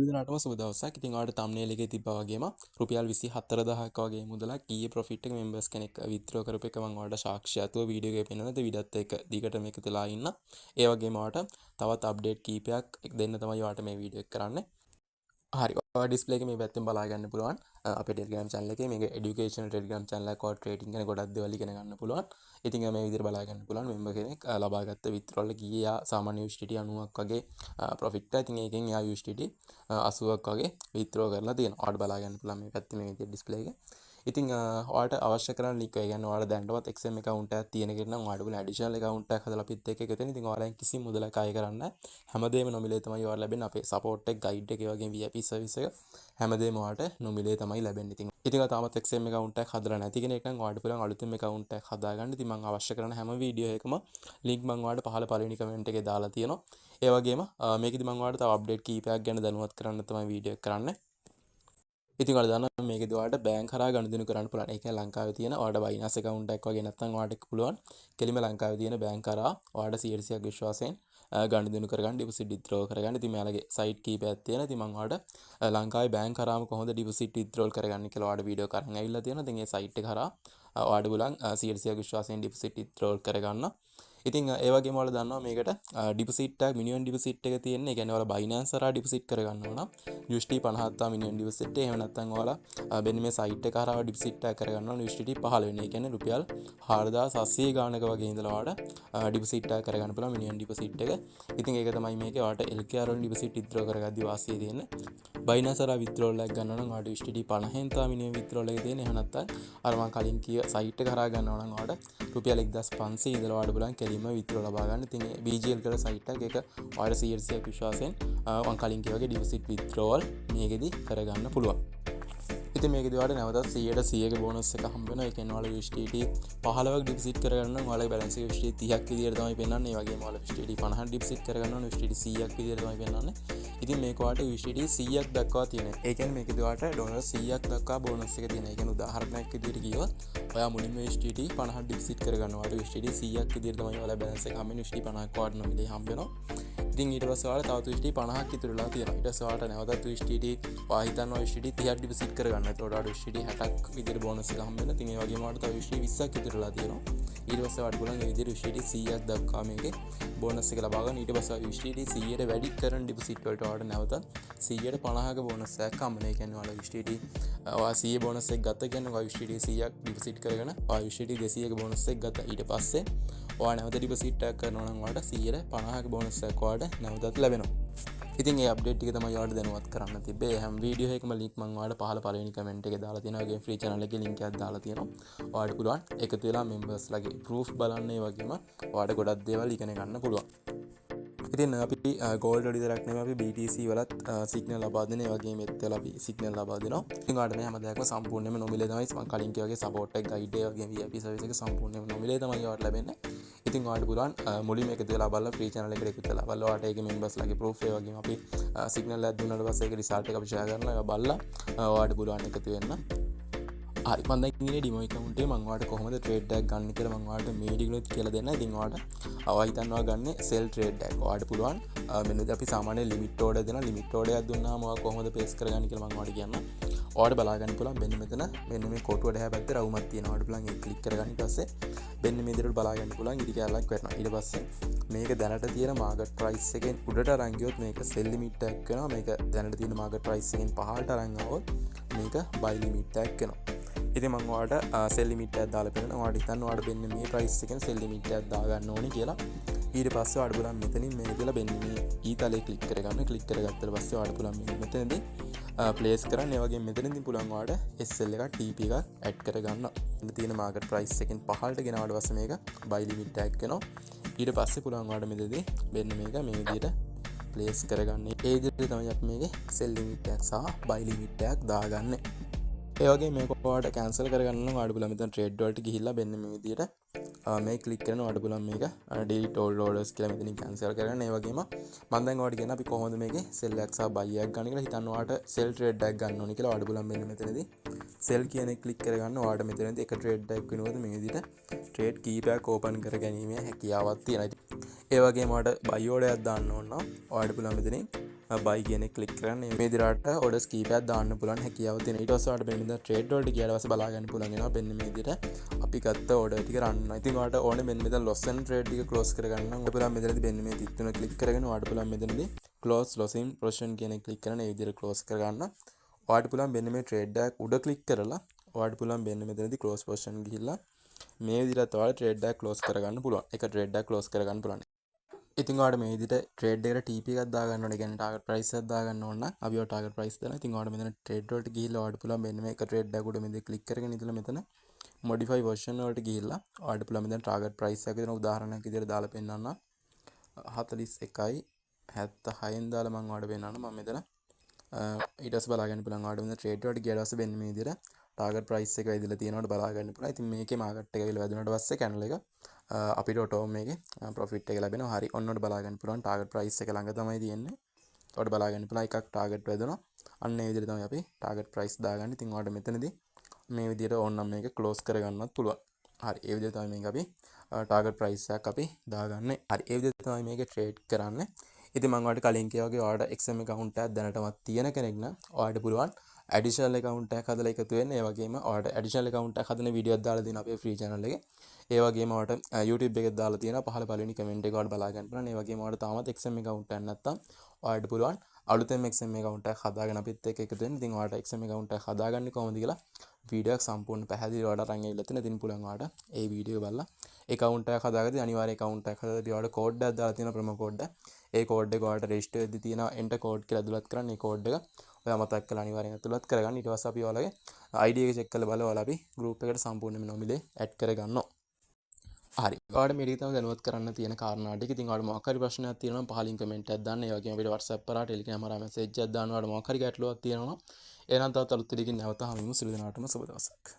විදිහටම සුබ දවසක්. ඉතින් ඔයාලට thumbnail එකේ තිබ්බා වගේම රුපියල් 24000ක වගේ මුදලක් ඊයේ profit එක members කෙනෙක් withdraw කරපු එක මම ඔයාලට සාක්ෂියත්ව වීඩියෝ එකේ පෙන්නනවා. ඒ වීඩියෝත් එක්ක දිගට මේක තියලා ඉන්න. ඒ වගේම ඔයාලට තවත් update කීපයක් දෙන්න තමයි ඔයාලට මේ වීඩියෝ එක කරන්නේ. හරි ඔය ඩිස්ප්ලේ එකේ මේ පැත්තෙන් බලා ගන්න පුළුවන් අපේ Telegram channel එකේ මේක educational Telegram channel එකක් ඔය trading ගැන ගොඩක් දේවල් ඉගෙන ගන්න පුළුවන්. ඉතින් මේ විදිහට බලා ගන්න පුළුවන් member කෙනෙක් ලබාගත්ත withdrawal එක ගියේ යා සාමාන්‍ය USDT 90ක් වගේ profit එක. ඉතින් ඒකෙන් යා USDT 80ක් වගේ withdraw කරලා තියෙනවා. ඔයාලට බලා ගන්න පුළුවන් මේ පැත්තේ මේ විදිහට display එකේ. ඉතින් ඔයාලට අවශ්‍ය කරන ලින්ක් එක කියන්නේ ඔයාලා දැනටවත් XM account එකක් තියෙන කෙනෙක් නම් ඔයාලට පුළුවන් additional account එකක් හදලා අපිත් එක්ක එකතු වෙන්න. ඉතින් ඔයාලෙන් කිසි මුදලක් අය කරන්න නැහැ. හැමදේම නොමිලේ තමයි ඔයාලට ලැබෙන්නේ. අපේ support එක guide එක වගේ VIP service එක හැමදේම ඔයාලට නොමිලේ තමයි ලැබෙන්නේ. ඉතින් තාමත් XM account එකක් හදලා නැති කෙනෙක් නම් ඔයාලට පුළුවන් අලුතෙන් account එකක් හදාගන්න. ඉතින් මම අවශ්‍ය කරන හැම වීඩියෝ එකකම link මම ඔයාලට පහළ පළවෙනි comment එකේ දාලා තියෙනවා. ඒ වගේම මේකෙදි මම ඔයාලට තව update කීපයක් ගැන දැනුවත් කරන්න තමයි වීඩියෝ එක කරන්නේ. ඉතින් ඔයාලා දන්නවා මේකෙදි ඔයාලට බැංක් හරහා ගනුදෙනු කරන්න පුළුවන්. ඒ කියන්නේ ලංකාවේ තියෙන ඔයාලට Binance account එකක් වගේ නැත්නම් ඔයාලට පුළුවන් කෙලිම ලංකාවේ තියෙන බැංක් හරහා ඔයාලට 100% විශ්වාසයෙන් ගනුදෙනු කරගන්න deposit withdraw කරගන්න. ඉතින් මෙයාලගේ site කීපයක් තියෙනවා. ඉතින් මම ඔයාලට ලංකාවේ බැංක් හරහාම කොහොමද deposit withdraw කරගන්න කියලා ඔයාලට වීඩියෝ කරන් ඇවිල්ලා තියෙනවා. ඉතින් ඒ site එක හරහා ඔයාලට පුළුවන් 100% විශ්වාසයෙන් deposit withdraw කරගන්න. ඉතින් ඒ වගේම ඔයාලා දන්නවා මේකට deposit එක minimum deposit එක තියෙන්නේ. ඒ කියන්නේ ඔයාලා Binance හරහා deposit කරගන්න ඕන නම් USD 50ක් තමයි minimum deposit එක. එහෙම නැත්නම් ඔයාලා මෙන්න මේ site එක හරහා deposit එක කරගන්න ඕන USD 15 වෙන. ඒ කියන්නේ රුපියල් 4700 ගානක වගේ ඉඳලා ඔයාලට deposit එක කරගන්න පුළුවන් minimum deposit එක. ඉතින් ඒක තමයි මේකේ ඔයාලට LKR වලින් deposit withdraw කරගද්දි වාසිය තියෙන්නේ. Binance හරහා withdrawal එකක් ගන්නවා නම් ඔයාලට USD 50න් තමයි minimum withdrawal එක තියෙන්නේ. එහෙම නැත්නම් අර මම කලින් කිය site එක හරහා ගන්නවා නම් ඔයාලට රුපියල් 1500 ඉඳලා ඔයාලට පුළුවන් කෙලින්ම withdraw ලබා ගන්න. ඉතින් BGL කියලා site එකක් ඒක ඔයාලට 100% විශ්වාසයෙන් මම කලින් කිය වගේ deposit withdrawal මේකෙදි කරගන්න පුළුවන්. ඉතින් මේකෙදි ඔයාලට නැවතත් 100ක බෝනස් එක හම්බ වෙනවා. ඒ කියන්නේ ඔයාලා USDT 15ක් ඩිපොසිට් කරගන්න නම් ඔයාලගේ බැලන්ස් එක USDT 30ක් විදියට තමයි පෙන්වන්නේ. ඒ වගේම ඔයාලා USDT 50ක් ඩිපොසිට් කරගන්න නම් USDT 100ක් විදියට තමයි පෙන්වන්නේ. ඉතින් මේක ඔයාලට USDT 100ක් දක්වා තියෙනවා. ඒ කියන්නේ මේකෙදි ඔයාලට ඩොලර් 100ක් දක්වා බෝනස් එක තියෙනවා. ඒ කියන්නේ උදාහරණයක් විදියට කිව්වොත් ඔයා මුලින්ම USDT 50ක් ඩිපොසිට් කරගන්නවා. ඔයාලට USDT 100ක් විදියට තමයි ඔයාලා බැලන්ස් එක හම්බෙන්නේ. USDT 50ක් ඔයාලට නොමිලේ හම්බ වෙනවා. ඉතින් ඊට පස්සේ ඔයාලට තවත් USDT 50ක් ඉතුරුලා තියෙනවා. ඊට පස්සේ ඔයාලට නැවතත් USDT ඔයා හිතනවා USDT 30ක් ඩිපොසිට් කරගන්න. ඒකට ඔයාලට USDT 60ක් විදියට බෝනස් එක හම්බ වෙනවා. ඉතින් ඒ වගේම ඔයාලට තව USDT 20ක් ඉතුරුලා තියෙනවා. ඊට පස්සේ ඔයාලට පුළුවන් ඒ විදියට USDT 100ක් දක්වා මේකේ බෝනස් එක ලබා ගන්න. ඊට පස්සේ USDT 100ට වැඩි කරන ඩිපොසිට් වලට ඔයාලට නැවතත් 100ට 50ක බෝනස් එකක් හම්බ වෙනවා. ඒ කියන්නේ ඔයාලා USDT ඔයා 100 බෝනස් එක ගත්ත කියන්නේ ඔයා USDT 100ක් ඩිපොසිට් කරගෙන ඔයා USDT 200ක බෝනස් එක ගත්තා. ඊට පස්සේ ඔයා නැවත ඩිපොසිට් එකක් කරනවා නම් ඔයාලට 150ක බෝනස් එකක් ඔයාලට නැවතත් ලැබෙනවා. ඉතින් ඒ අප්ඩේට් ටික තමයි ඔයාලට දැනුවත් කරන්න තිබ්බේ. හැම වීඩියෝ එකකම ලින්ක් මම ඔයාලට පළවෙනි කමෙන්ට් එකේ දාලා තියෙනවා. ඒ වගේම ෆ්‍රී channel එකේ link එකක් දාලා තියෙනවා. ඔයාලට පුළුවන් එකතු වෙලා members ලගේ proof බලන්න. ඒ වගේම ඔයාලට ගොඩක් දේවල් ඉගෙන ගන්න පුළුවන්. ඉතින් අපි gold වල විතරක් නෙමෙයි අපි BTC වලත් signal ලබා දෙන. ඒ වගේම ETH වල අපි signal ලබා දෙනවා. ඉතින් ඔයාලට මේ හැම දෙයක්ම සම්පූර්ණයෙන්ම නොමිලේ තමයි මම කලින් කිය වගේ support එක guide එක වගේම VIP service එක සම්පූර්ණයෙන්ම නොමිලේ තමයි ඔයාලට ලැබෙන්නේ. ඉතින් ඔයාලට පුළුවන් මුලින්ම එකතු වෙලා බලලා free channel එකට එකතු වෙලා බලලා ඔයාලට ඒකේ members ලගේ proof ඒ වගේම අපි signal එකක් දුන්නාට පස්සේ ඒක result එක අපි share කරනවා. ඒක බලලා ඔයාලට පුළුවන් එකතු වෙන්න. හරි මම දැන් ඉන්නේ ඩෙමෝ account එකේ මම ඔයාලට කොහොමද trade එකක් ගන්න කියලා මම ඔයාලට මේ ඩිග්ලොත් කියලා දෙන්න. ඉතින් ඔයාලට අවා හිතනවා ගන්න sell trade එකක්. ඔයාලට පුළුවන් මෙන්න අපි සාමාන්‍ය limit order දෙනවා. limit order එකක් දුන්නාම ඔයා කොහොමද place කරගන්නේ කියලා මම ඔයාලට කියන්නම්. ඔයාලට බලා ගන්න පුළුවන් මෙන්න මෙතන මෙන්න මේ කොටුවට එහා පැත්තේ රවුමක් තියෙනවා. ඔයාලට පුළුවන් ඒක click කරගන්න. ඊට පස්සේ මෙන්න මේ විදිහට බලා ගන්න පුළුවන් ඉරි කැලලක් වෙනවා. ඊට පස්සේ මේක දැනට තියෙන market price එකෙන් උඩට අරන් ගියොත් මේක sell limit එකක් වෙනවා. මේක දැනට තියෙන market price එකෙන් පහළට අරන් ආවොත් මේක buy limit එකක් වෙනවා. ඉතින් මම ඔයාලට sell limit එකක් දාලා පෙන්නනවා. ඔයාලට හිතන්න ඔයාලට මෙන්න මේ price එකෙන් sell limit එකක් දාගන්න ඕනේ කියලා. ඊට පස්සේ ඔයාලට බලන්න මෙතනින් මේ කියලා මෙන්න මේ ඊතලේ click කරගන්න. click කරගත්තට පස්සේ ඔයාලට බලන්න මෙන්න මෙතනදී place කරන්න. ඒ වගේම මෙතනදී පුළුවන් ඔයාලට SL එකක් TP එකක් add කරගන්න. ඉතින් තියෙන market price එකෙන් පහළට ගෙනාවට පස්සේ මේක buy limit එකක් වෙනවා. ඊට පස්සේ පුළුවන් ඔයාලට මෙතනදී මෙන්න මේක මේ විදිහට place කරගන්න. ඒ විදිහට තමයි අපි මේකේ sell limit එකක් සහ buy limit එකක් දාගන්නේ. ඒ වගේ මේක ඔයාලට කැන්සල් කරගන්න නම් ඔයාලට පුළුවන් මෙතන trade වලට ගිහිල්ලා මෙන්න මේ විදිහට මේ ක්ලික් කරන ඔයාලට පුළුවන් මේක delete all orders කියලා මෙතනින් කැන්සල් කරගන්න. ඒ වගේම මම දැන් ඔයාලට කියන අපි කොහොමද මේකේ sell එකක් සහ buy එකක් ගන්න කියලා හිතන්න. ඔයාලට sell trade එකක් ගන්න ඕනේ කියලා ඔයාලට පුළුවන් මෙන්න මෙතනදී sell කියන එක ක්ලික් කරගන්න. ඔයාලට මෙතනදී එක trade එකක් වෙනවද මේ විදිහට trade කීපයක් open කර ගැනීමේ හැකියාවක් තියෙනවා. ඒ වගේම ඔයාලට buy order එකක් දාන්න ඕන නම් ඔයාලට පුළුවන් මෙතනින් බයි කියන ක්ලික් කරන්න මේ විදිහට ඕඩර්ස් කීපයක් දාන්න පුළුවන් හැකියාව තියෙනවා. ඊට පස්සේ ඔයාලට මෙන්න ට්‍රේඩ් වලට ගියාට පස්සේ බලා ගන්න පුළුවන් වෙනවා මෙන්න මේ විදිහට අපි ගත්ත ඕඩර් ටික රන් වෙනවා. ඉතින් ඔයාලට ඕනේ මෙන්න මෙතන loss and trade ටික close කරගන්න නම් ඔයාලට පුළුවන් මෙතනදී මෙන්න මේ තිත් තුන ක්ලික් කරගෙන ඔයාලට පුළුවන් මෙතනදී close losing position කියන එක ක්ලික් කරන මේ විදිහට close කරගන්න. ඔයාලට පුළුවන් මෙන්න මේ trade එකක් උඩ ක්ලික් කරලා ඔයාලට පුළුවන් මෙන්න මෙතනදී close position ගිහිල්ලා මේ විදිහට ඔයාලට trade එකක් close කරගන්න පුළුවන්. එක trade එකක් close කරගන්න පුළුවන්. ඉතින් ඔයාලට මේ විදිහට trade එකට TP එකක් දාගන්න ඕනේ. කියන්නේ target price එකක් දාගන්න ඕන නම් අපි ඔය target price දානවා. ඉතින් ඔයාලට මෙතන trade වලට ගිහිල්ලා ඔයාලට පුළුවන් මෙන්න මේක trade එකක් උඩ මෙතන click කරගෙන ඉඳලා මෙතන modify version වලට ගිහිල්ලා ඔයාලට පුළුවන් මෙතන target price එකක් දෙන උදාහරණයක් විදිහට දාලා පෙන්නන්න. 41යි 76න් දාලා මම ඔයාලට පෙන්නන්න. මම මෙතන ඊට පස්සේ බලා ගන්න පුළුවන් ඔයාලට මෙතන trade වලට ගියාට පස්සේ මෙන්න මේ විදිහට target price එක වැදිලා තියෙනවට බලා ගන්න පුළුවන්. ඉතින් මේකේ market එක විල වැදුනට පස්සේ candle එක අපිට ඔටෝම මේකේ ප්‍රොෆිට් එක ලැබෙනවා. හරි ඔන්න ඔයාලට බලා ගන්න පුළුවන් target price එක ළඟ තමයි තියෙන්නේ. ඔයාලට බලා ගන්න පුළුවන් එකක් target වැදුනා. අන්න ඒ විදිහට තමයි අපි target price දාගන්නේ. ඉතින් ඔයාලට මෙතනදී මේ විදිහට ඕනනම් මේක close කරගන්නත් පුළුවන්. හරි ඒ විදිහට තමයි මේක අපි target price එකක් අපි දාගන්නේ. හරි ඒ විදිහට තමයි මේක trade කරන්නේ. ඉතින් මම ඔයාලට කලින් කිව්වා වගේ ඔයාලට XM account එකක් දැනටමත් තියෙන කෙනෙක් නම් ඔයාලට පුළුවන් additional account එකක් හදලා එකතු වෙන්න. ඒ වගේම ඔයාලට additional account එකක් හදන වීඩියෝයක් දාලා දෙනවා අපේ free channel එකේ. ඒ වගේම ඔයාලට YouTube එකේ දාලා තියෙනවා පහළ පළවෙනි කමෙන්ට් එක ඔයාලට බලා ගන්න පුළුවන්. ඒ වගේම ඔයාලට තාමත් XM account එකක් නැත්නම් ඔයාලට පුළුවන් අලුතෙන් XM account එකක් හදාගෙන අපිත් එක්ක එකතු වෙන්න. ඉතින් ඔයාලට XM account එකක් හදාගන්නේ කොහොමද කියලා වීඩියෝ එක සම්පූර්ණ පැහැදිලිව ඔයාලට අරන් ඇවිල්ලා තියෙනවා. ඉතින් පුළුවන් ඔයාලට ඒ වීඩියෝ බලලා account එකක් හදාගත්තී අනිවාර්යයෙන් account එකක් හදලා ඔයාලට code එකක් දාලා තියෙනවා promo code එක. ඒ code එක ඔයාලට register වෙද්දී තියෙනවා enter code කියලා ඇතුළත් කරන්න. ඒ code එක ඔයා මතක් කරලා අනිවාර්යෙන් ඇතුළත් කරගන්න. ඊට පස්සේ අපි ඔයාලගේ ID එක check කරලා බලලා ඔයාලා අපි group එකට සම්පූර්ණයෙන්ම නොමිලේ add කරගන්නවා. හරි ඔයාලට මේ ටික තමයි දැනුවත් කරන්න තියෙන කාරණා ටික. ඉතින් ඔයාලට මොකක් හරි ප්‍රශ්නයක් තියෙනවා නම් පහලින් කමෙන්ට් එකක් දාන්න. ඒ වගේම අපිට WhatsApp කරා Telegram හරහා message එකක් දාන්න. ඔයාලට මොකක් හරි ගැටලුවක් තියෙනවා නම් එහෙනම් තවත් අලුත් දෙයකින් නැවත හමුවෙමු. සියලු දෙනාටම සුබ දවසක්.